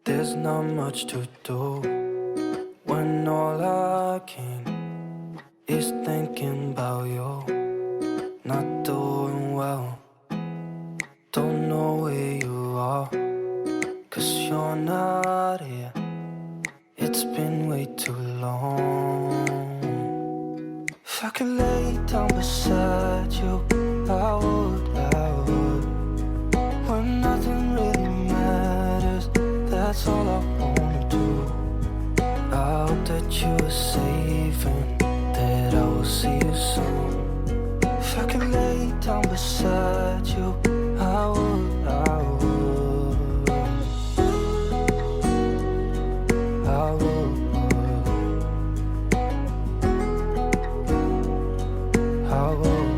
There's not much to do when all I can is thinking about you. Not doing well, don't know where you are, 'cause you're not here. It's been way too long. If I could lay down beside you, I would, when nothing really matters. That's all I wanna do. I hope that you are safe and that I will see you soon. If I could lay down beside you, I would, I would, I would, I would.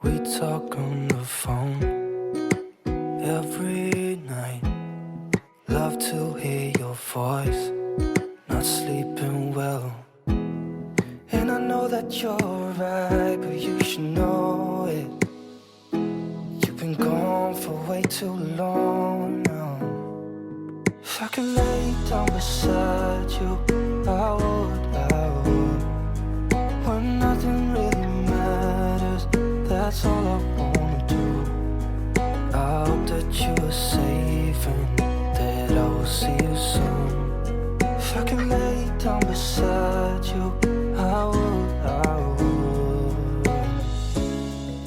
We talk on the phone every night. Love to hear your voice. Not sleeping well, and I know that you're right, but you should know it. You've been gone for way too long now. If I could lay down beside you, I would, when nothing really matters. That's all I wanna do. I hope that you are safe and that I will see you soon. If I could lay down beside you, I would, I would.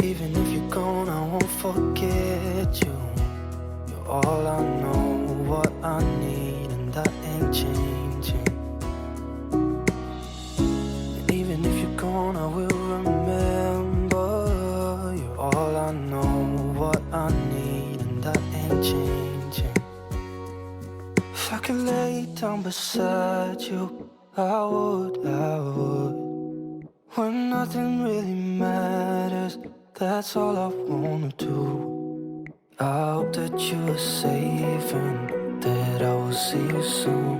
Even if you're gone, I won't forget you. You're all I know, what I need, and that ain't changing. And even if you're gone, I will remember. You're all I know, what I need, and that ain't changing. If I could lay down beside you, I would, when nothing really matters. That's all I wanna do. I hope that you are safe and that I will see you soon.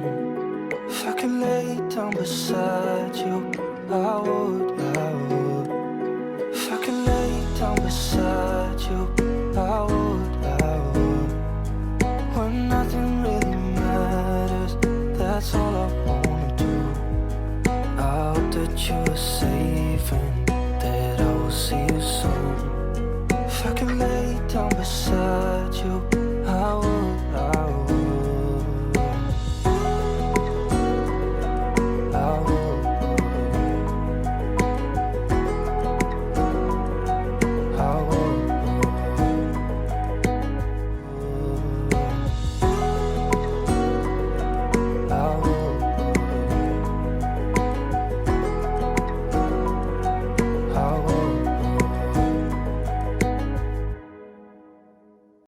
If I could lay down beside you, I would, if I could lay down beside you, I would, when nothing really matters. That's all I wanna do. I hope that you are safe and that I will see you soon. If I could